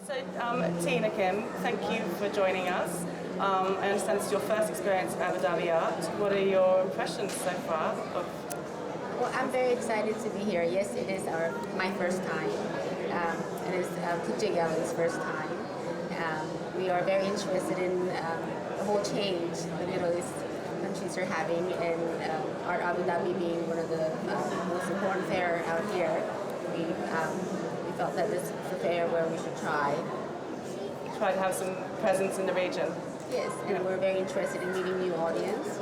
So, Tina Kim, thank you for joining us. I understand this is your first experience at the Dhabi Art. What are your impressions so far? Well, I'm very excited to be here. Yes, it is my first time. It is Kuche Gallery's first time. We are very interested in the whole change the Middle East countries are having, and Art Abu Dhabi being one of the most important fair out here. We felt that this is a fair where we should try. Try to have some presence in the region. Yes, and we're very interested in meeting new audience.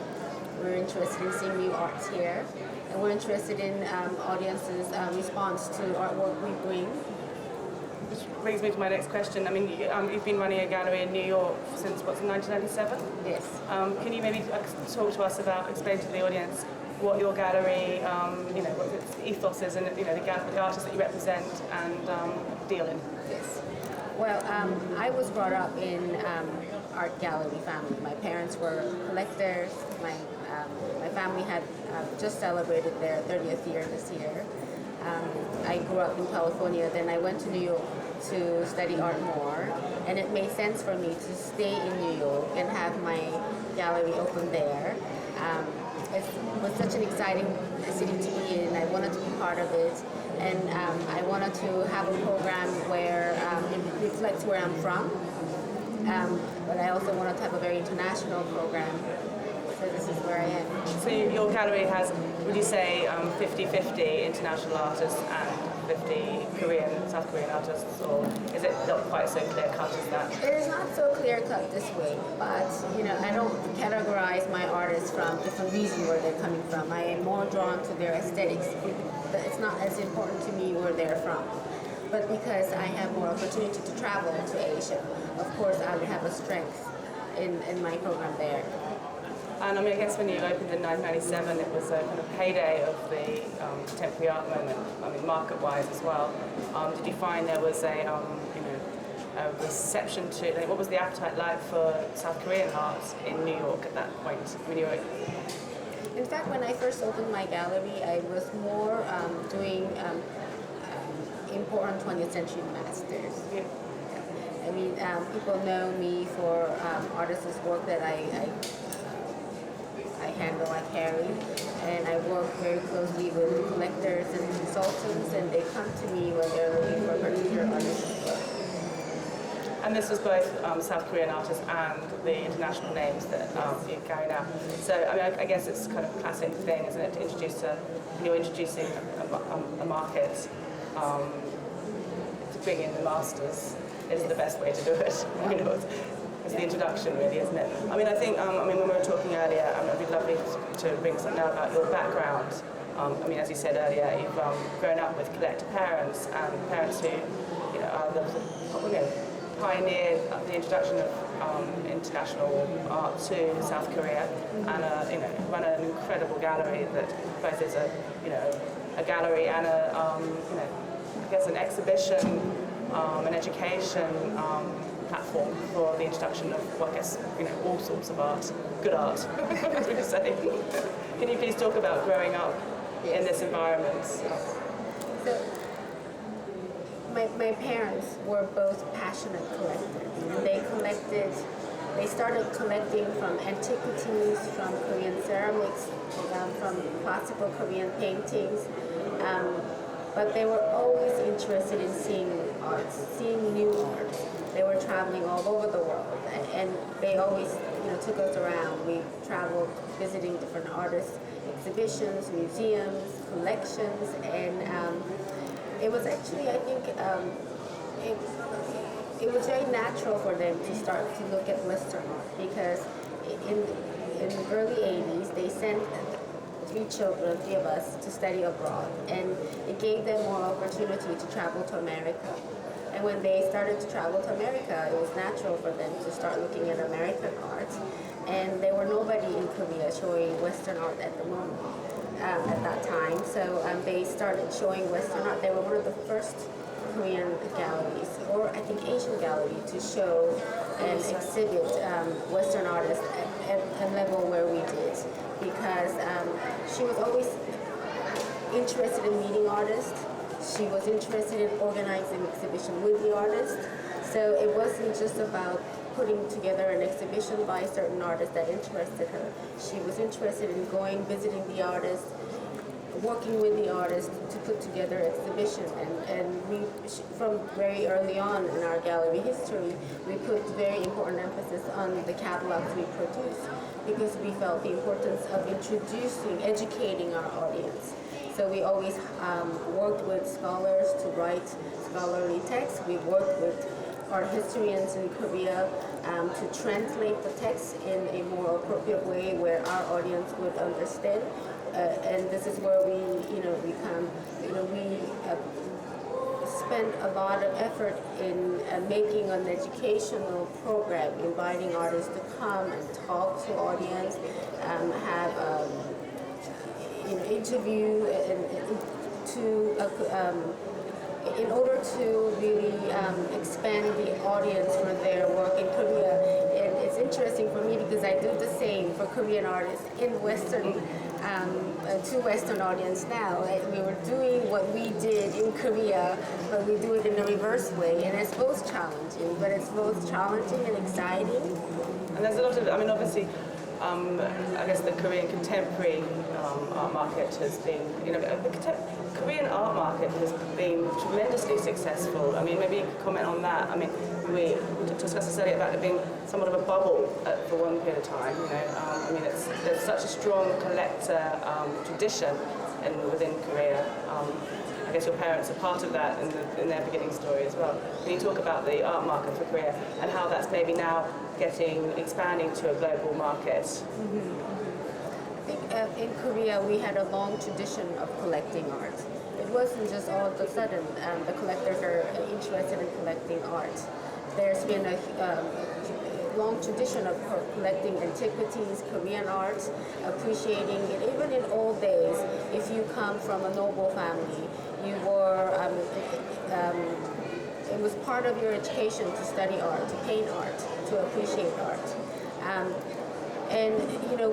We're interested in seeing new arts here, and we're interested in audiences' response to artwork we bring. Which brings me to my next question. I mean, you've been running a gallery in New York since, 1997? Yes. Can you maybe talk to us about, explain to the audience what your gallery, what its ethos is, and the artists that you represent and deal in? Yes. Well, I was brought up in art gallery family. My parents were collectors. My family had just celebrated their 30th year this year. I grew up in California, then I went to New York to study art more, and it made sense for me to stay in New York and have my gallery open there. It was such an exciting city to be in. I wanted to be part of it, and I wanted to have a program where it reflects where I'm from, but I also wanted to have a very international program. So this is where I am. So your gallery has, would you say, 50-50 international artists and 50 South Korean artists, or is it not quite so clear cut as that? It is not so clear cut this way, but I don't categorize my artists from different regions where they're coming from. I am more drawn to their aesthetics. It's not as important to me where they're from. But because I have more opportunity to travel to Asia, of course I would have a strength in my program there. And I guess when you opened in 1997, it was a kind of heyday of the contemporary art moment, market-wise as well. Did you find there was a reception to, what was the appetite like for South Korean art in New York at that point? In fact, when I first opened my gallery, I was more doing important 20th century masters. Yeah. I mean, people know me for artists' work that I handle, I carry, and I work very closely with collectors and consultants, and they come to me when they're looking for a particular artist's work. And this was both South Korean artists and the international names that you carry now. So, I guess it's kind of a classic thing, isn't it, to you're introducing a market, to bring in the masters is the best way to do it. It's the introduction, really, isn't it? I think, when we were talking earlier, it'd be lovely to bring something out about your background. As you said earlier, you've grown up with collector parents and parents who, pioneered the introduction of international art to South Korea, and run an incredible gallery that both is a gallery and an exhibition, an education platform for the introduction of, all sorts of art, good art, as we say. Can you please talk about growing up in this environment? So, my parents were both passionate collectors, and they started collecting from antiquities, from Korean ceramics, from classical Korean paintings, but they were always interested in seeing arts, seeing new arts. They were traveling all over the world, and they always took us around. We traveled visiting different artists, exhibitions, museums, collections, and it was actually, I think, it was very natural for them to start to look at Western art, because in the early 80s, they sent three of us, to study abroad, and it gave them more opportunity to travel to America. And when they started to travel to America, it was natural for them to start looking at American art. And there were nobody in Korea showing Western art at the moment, at that time. So they started showing Western art. They were one of the first Korean galleries, or I think Asian gallery, to show and exhibit Western artists at a level where we did. Because she was always interested in meeting artists. She was interested in organizing an exhibition with the artist. So it wasn't just about putting together an exhibition by a certain artist that interested her. She was interested in going, visiting the artist, working with the artist to put together exhibition. And from very early on in our gallery history, we put very important emphasis on the catalogs we produce because we felt the importance of introducing, educating our audience. So we always worked with scholars to write scholarly texts. We worked with art historians in Korea to translate the text in a more appropriate way where our audience would understand. And this is where we spend a lot of effort in making an educational program, inviting artists to come and talk to audience, have interview in order to really expand the audience for their work in Korea. And it's interesting for me because I do the same for Korean artists in Western, to Western audience now. We were doing what we did in Korea, but we do it in a reverse way. And it's both challenging, but it's both challenging and exciting. And there's a lot of, I mean, obviously, I guess the Korean contemporary art market has been, the Korean art market has been tremendously successful. I mean, maybe you could comment on that. I mean, we discussed this earlier about it being somewhat of a bubble for one period of time. I mean, there's such a strong collector tradition within Korea. I guess your parents are part of that in their beginning story as well. Can you talk about the art market for Korea and how that's maybe now expanding to a global market? I think in Korea we had a long tradition of collecting art. It wasn't just all of a sudden the collectors are interested in collecting art. There's been a long tradition of collecting antiquities, Korean art, appreciating it. Even in old days, if you come from a noble family, you were it was part of your education to study art, to paint art, to appreciate art. And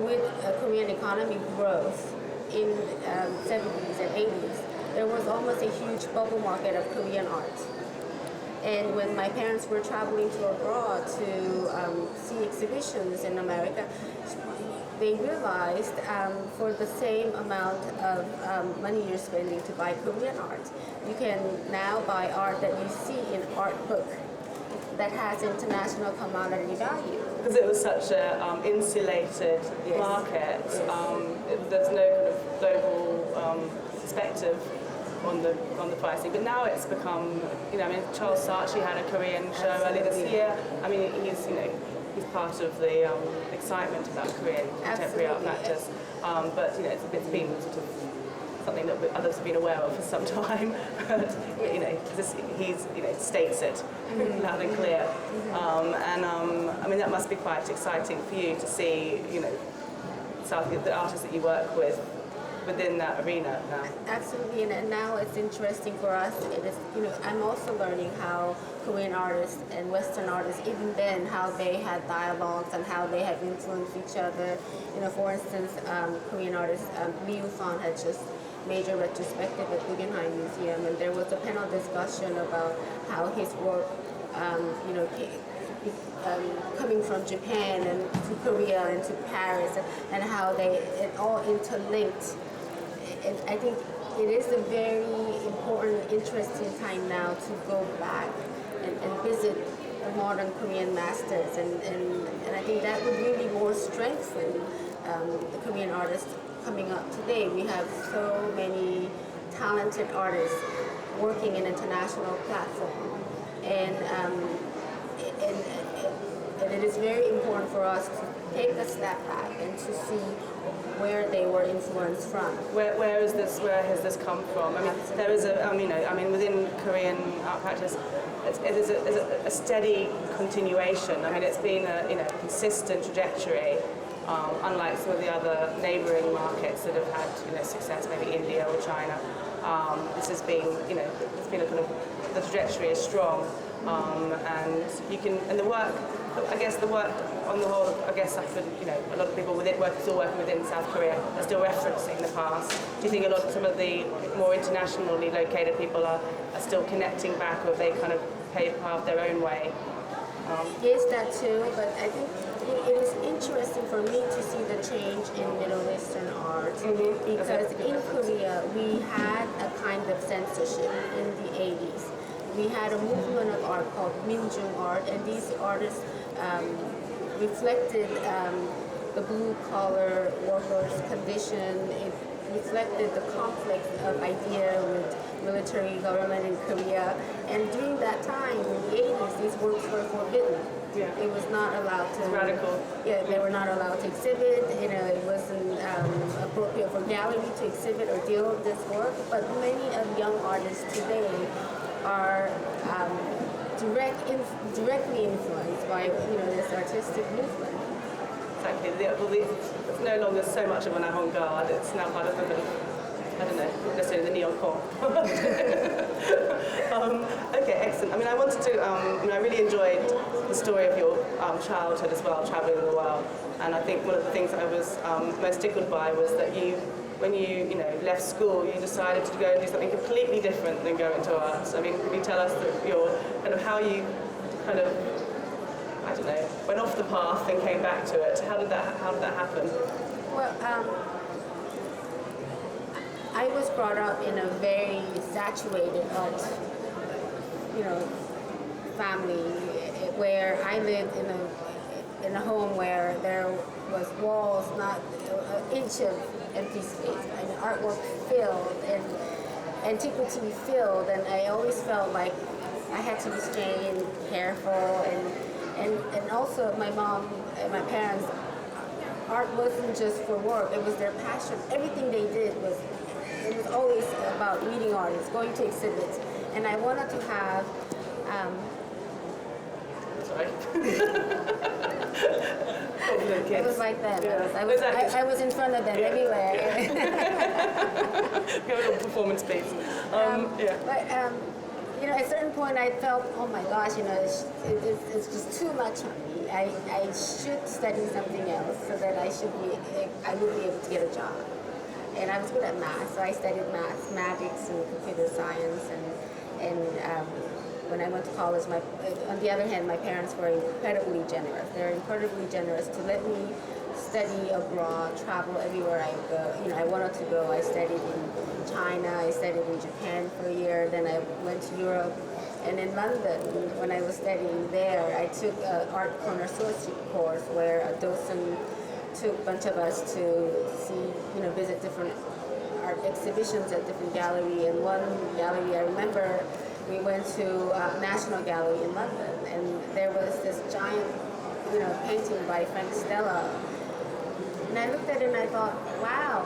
with Korean economy growth in 70s and 80s, there was almost a huge bubble market of Korean art. And when my parents were traveling to abroad to see exhibitions in America, they realized for the same amount of money you're spending to buy Korean art, you can now buy art that you see in art book that has international commodity value. Because it was such an insulated market, there's no kind of global perspective on the pricing. But now it's become, I mean, Charles Saatchi had a Korean show earlier this year. I mean, he's part of the excitement about Korean contemporary art practice. But it's been sort of something that others have been aware of for some time. But he states it loud and clear. I mean, that must be quite exciting for you to see, the artists that you work with within that arena now. Absolutely, and now it's interesting for us. It is, I'm also learning how Korean artists and Western artists, even then, how they had dialogues and how they have influenced each other. For instance, Korean artist Liu Fan had just made a retrospective at Guggenheim Museum, and there was a panel discussion about how his work, coming from Japan and to Korea and to Paris, and how it all interlinked. And I think it is a very important, interesting time now to go back and visit the modern Korean masters, and I think that would really more strengthen the Korean artists coming up today. We have so many talented artists working in international platform, and it is very important for us to take a step back and to see where they were influenced from. Where has this come from? I mean, there is within Korean art practice, it is a steady continuation. I mean, it's been a consistent trajectory, unlike some of the other neighbouring markets that have had success, maybe India or China. This has been it's been a kind of the trajectory is strong, and you can, and the work, I guess the work on the whole, I guess I could, a lot of people still working within South Korea are still referencing the past. Do you think some of the more internationally located people are still connecting back, or have they kind of paved their own way? Yes, that too, but I think it was interesting for me to see the change in Middle Eastern art, because in Korea we had a kind of censorship in the 80s. We had a movement of art called Minjung art, and these artists reflected the blue-collar workers' condition. It reflected the conflict of idea with military government in Korea. And during that time, in the 80s, these works were forbidden. Yeah. It was not allowed to. It's radical. Yeah, they were not allowed to exhibit. It wasn't appropriate for gallery to exhibit or deal with this work. But many of young artists today are directly influenced by this artistic movement. Exactly. It's no longer so much of an avant-garde. It's now part of the, I don't know, necessarily the neon-core. Okay, excellent. I mean, I wanted to. I really enjoyed the story of your childhood as well, traveling the world. And I think one of the things that I was most tickled by was that when you left school, you decided to go and do something completely different than go into art. I mean, can you tell us that how you kind of, I don't know, went off the path and came back to it? How did that happen? Well, I was brought up in a very saturated art, family, where I lived in a home where there was walls, not an inch of empty space, and artwork filled, and antiquity filled, and I always felt like I had to be staying careful, and also my mom and my parents, art wasn't just for work, it was their passion. Everything they did was always about meeting artists, going to exhibits, and I wanted to have Sorry. it was like that. Yeah. I was in front of them everywhere. Give a little performance piece. Yeah. But at a certain point, I felt, oh my gosh, it's just too much on me. I should study something else so that I would be able to get a job. And I was good at math, so I studied mathematics and computer science. And when I went to college, on the other hand, my parents were incredibly generous. They're incredibly generous to let me study abroad, travel everywhere I go. I wanted to go. I studied in China, I studied in Japan for a year, then I went to Europe. And in London, when I was studying there, I took an art connoisseurship course where a docent took a bunch of us to see, visit different art exhibitions at different galleries. And one gallery I remember, we went to National Gallery in London, and there was this giant, painting by Frank Stella. And I looked at it and I thought, wow,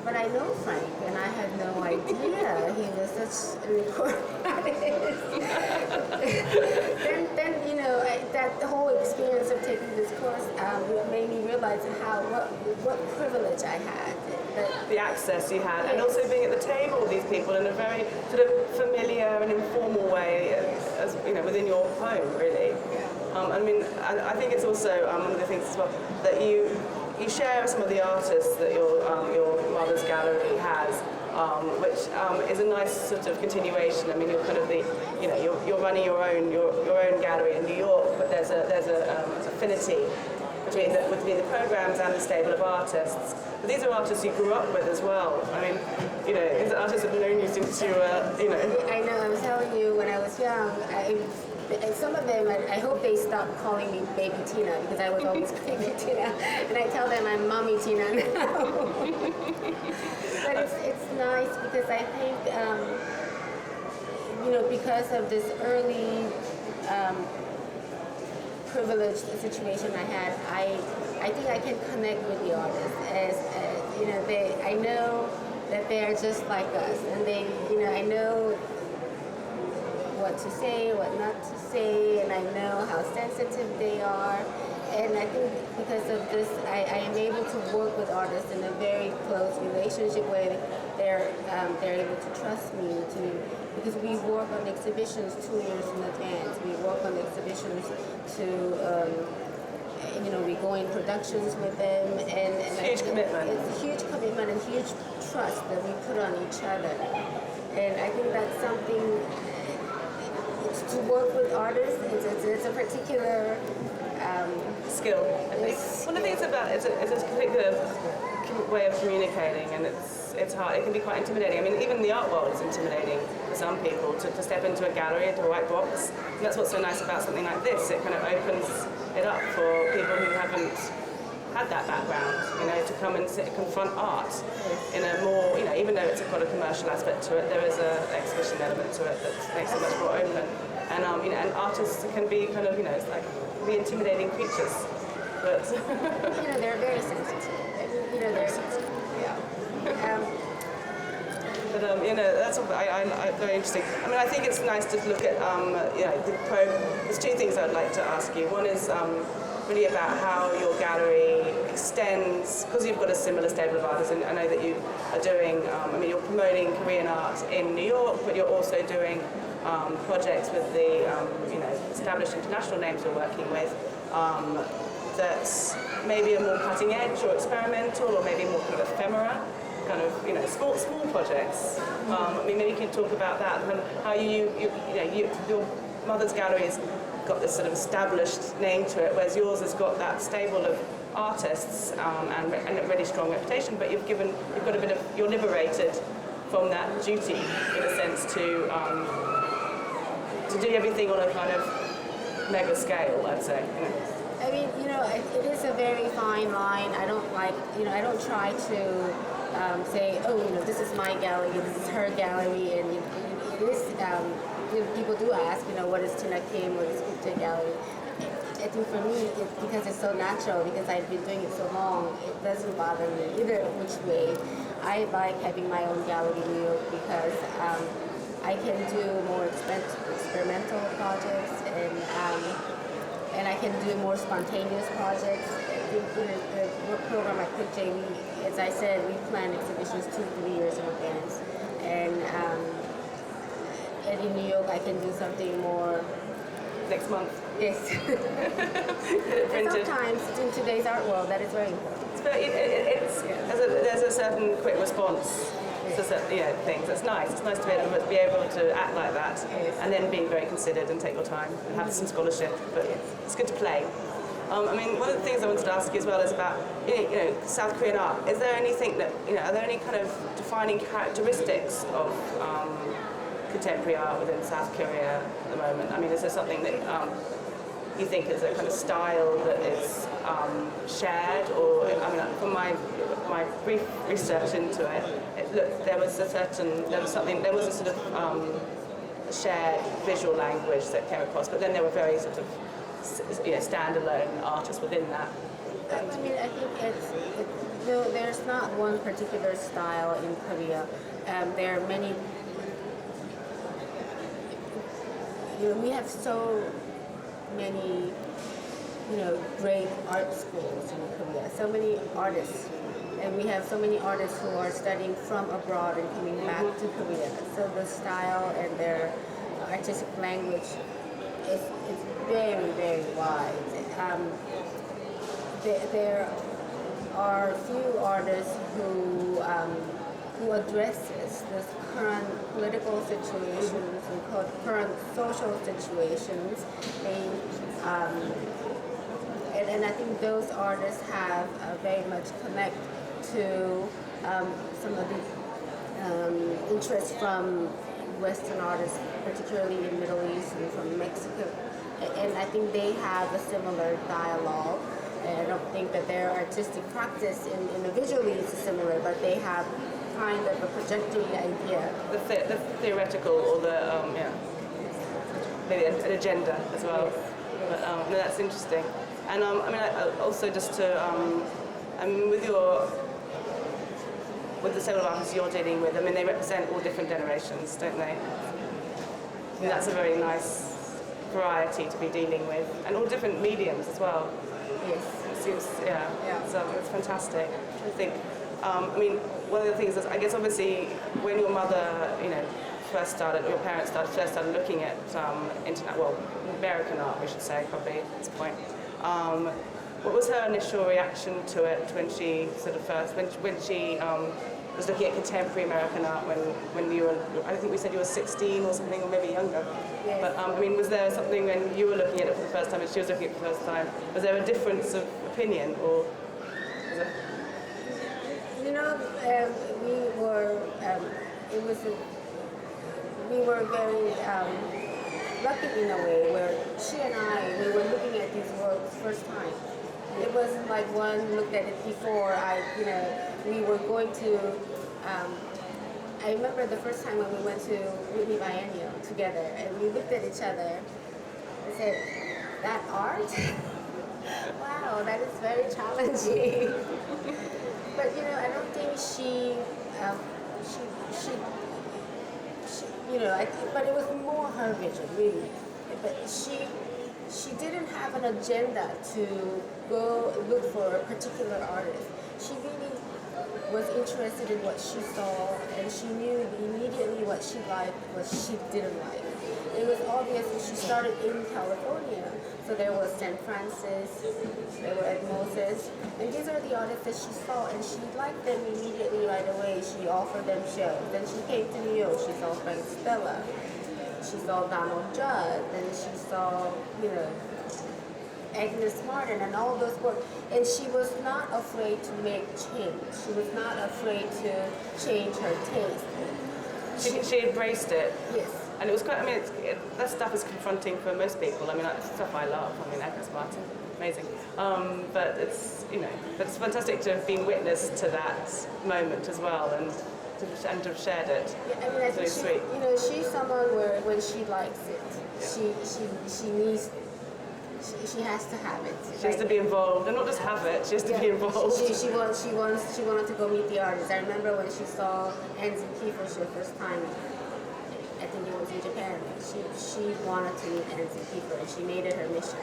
but I know Frank, and I had no idea he was such an important artist. then that whole experience of taking this course made me realize what privilege I had. The access you had, and also being at the table with these people in a very sort of familiar and informal way, as within your home, really. I think it's also one of the things as well that you share some of the artists that your mother's gallery has, which is a nice sort of continuation. I mean, you're kind of you're running your own gallery in New York, but there's a affinity between the programs and the stable of artists. But these are artists you grew up with as well. I mean, these are artists that have known you since you were, I know. I was telling you when I was young. And some of them, I hope they stop calling me Baby Tina, because I was always Baby Tina, and I tell them I'm Mommy Tina now. But it's nice because I think, because of this early privileged situation I had, I think I can connect with the artists as I know that they are just like us, and I know what to say, what not to say, and I know how sensitive they are. And I think because of this, I am able to work with artists in a very close relationship where they're able to trust me to because we work on exhibitions 2 years in advance. We work on exhibitions to, we go in productions with them, and huge commitment. It's a huge commitment and huge trust that we put on each other. And I think that's something, to work with artists, it's a particular skill, I think. One of the things about it's a particular way of communicating, and it's hard. It can be quite intimidating. I mean, even the art world is intimidating for some people to step into a gallery, into a white box. And that's what's so nice about something like this. It kind of opens it up for people who haven't had that background, to come and confront art in a more, even though it's got a commercial aspect to it, there is an exhibition element to it that makes it much more open. And and artists can be kind of, it's like the intimidating creatures, but they're very sensitive. They're sensitive. Yeah. But that's very interesting. I mean, I think it's nice to look at there's two things I'd like to ask you. One is really about how your gallery extends, because you've got a similar stable of artists, and I know that you are doing. You're promoting Korean art in New York, but you're also doing projects with the established international names you're working with. That's maybe a more cutting edge or experimental, or maybe more kind of ephemera, kind of small projects. Maybe you can talk about that and how your mother's gallery has got this sort of established name to it, whereas yours has got that stable of artists and a really strong reputation. But you've got a bit of, you're liberated from that duty in a sense to do everything on a kind of mega scale, I'd say. I mean, it is a very fine line. I don't I don't try to say, this is my gallery, this is her gallery, and it is, people do ask, what is Tina Kim, what is Gupta Gallery? I think for me, because it's so natural, because I've been doing it so long, it doesn't bother me either which way. I like having my own gallery in New York because I can do more experimental projects, and I can do more spontaneous projects. I think the work program at Quick J, as I said, we plan exhibitions 2-3 years in advance. And in New York, I can do something more. Next month. Yes. And sometimes in today's art world, that is very important. There's a certain quick response to certain things. It's nice. It's nice to be able to act like that, and then be very considered and take your time and have some scholarship. But it's good to play. One of the things I wanted to ask you as well is about South Korean art. Is there anything that are there any kind of defining characteristics of contemporary art within South Korea at the moment? Is there something that you think is a kind of style that is shared, or from my brief research into it, there was a sort of shared visual language that came across, but then there were very sort of standalone artists within that. I think there's not one particular style in Korea. There are many. We have so many, great art schools in Korea. So many artists, and we have so many artists who are studying from abroad and coming back to Korea. So the style and their artistic language is very, very wide. There are few artists who addresses this current political situations and current social situations. And I think those artists have very much connect to some of the interests from Western artists, particularly in Middle East and from Mexico. And I think they have a similar dialogue. And I don't think that their artistic practice individually is similar, but they have kind of a projecting idea. The theoretical or maybe an agenda as well. But no, that's interesting. And also just to with the several artists you're dealing with, they represent all different generations, don't they? And that's a very nice variety to be dealing with, and all different mediums as well. Yes. It seems, so it's fantastic. I think, one of the things is, I guess obviously when your mother, first started, or your parents first started looking at American art, we should say, probably at this point. What was her initial reaction to it when she sort of when she was looking at contemporary American art when you were, I think we said you were 16 or something, or maybe younger. Yes. But I mean, was there something when you were looking at it for the first time and she was looking at it for the first time? Was there a difference of opinion, or was it? You know, we were very lucky in a way where she and we were looking at these works first time. It wasn't like one looked at it before. We were going to. I remember the first time when we went to Whitney Biennial together, and we looked at each other and said, "That art? Wow, that is very challenging." But I don't think she but it was more her vision, really. But she didn't have an agenda to go look for a particular artist. She really was interested in what she saw, and she knew immediately what she liked, what she didn't like. It was obvious that she started in California. So there was St. Francis, there were Moses, and these are the artists that she saw, and she liked them immediately right away. She offered them shows. Then she came to New York. She saw Frank Stella. She saw Donald Judd. Then she saw, Agnes Martin and all those work. And she was not afraid to make change. She was not afraid to change her taste. She embraced it. Yes. And it was quite, that stuff is confronting for most people. I mean, that's stuff I love. I mean, Agnes Martin, amazing. But it's, but it's fantastic to have been witness to that moment as well, and to have shared it. Yeah, I mean, I think sweet. She's someone where when she likes it, she needs. She has to have it. She has to be involved, and not just have it. She has to be involved. She wanted to go meet the artists. I remember when she saw Anzi Kiefer for the first time. I think it was in Japan. She wanted to meet Anzi Kiefer, and she made it her mission,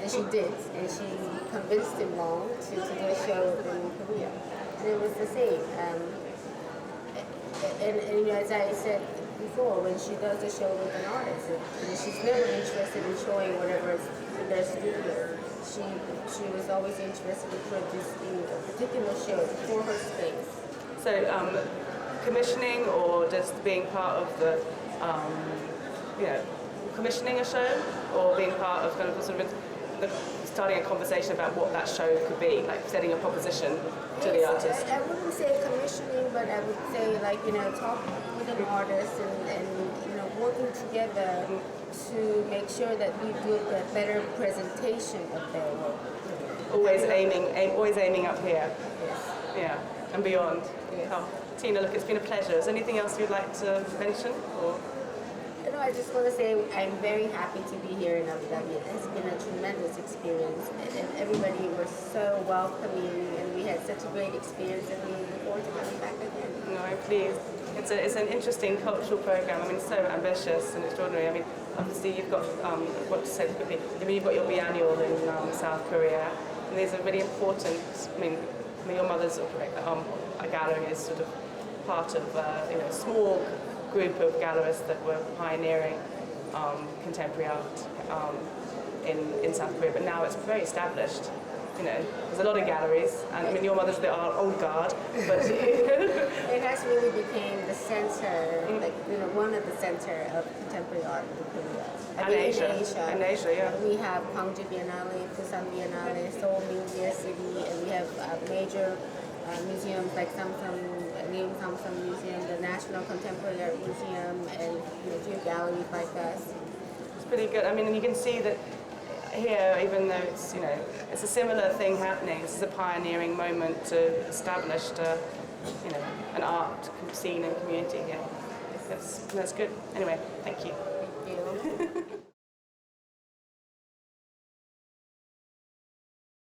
and she did. And she convinced him Long to do a show in Korea, and it was the same. And as I said before, when she does a show with an artist, she's never interested in showing whatever is in their studio. She was always interested in producing a particular show for her space. So, commissioning, or just being part of the, commissioning a show, or being part of kind of sort of starting a conversation about what that show could be, like setting a proposition to the artist. I wouldn't say commissioning, but I would say talk with an artist and working together to make sure that we do a better presentation of their work. Always aiming up here. Yes. Yeah, and beyond. Yes. Oh, Tina, look, it's been a pleasure. Is there anything else you'd like to mention? Or? I just want to say I'm very happy to be here in Abu Dhabi. It has been a tremendous experience, and everybody was so welcoming, and we had such a great experience, and we look forward to coming back again. No, I'm pleased. It's an interesting cultural program. I mean, so ambitious and extraordinary. I mean, obviously you've got what to say quickly. I mean, you've got your biennial in South Korea, and these are really important. I mean, your mother's a gallery is sort of part of a small group of gallerists that were pioneering contemporary art in South Korea, but now it's very established. There's a lot of galleries, and I mean, your mother's the old guard, but it has really become the center, one of the center of contemporary art in Korea. And Asia. In Asia, yeah. We have Gwangju Biennale, Busan Biennale, Seoul Media City, and we have major museums like Neum Samsung Museum, the National Contemporary Art Museum, and a few galleries like us. It's pretty good. I mean, and you can see that here, even though it's it's a similar thing happening. This is a pioneering moment to establish an art scene and community here. That's good. Anyway, thank you. Thank you.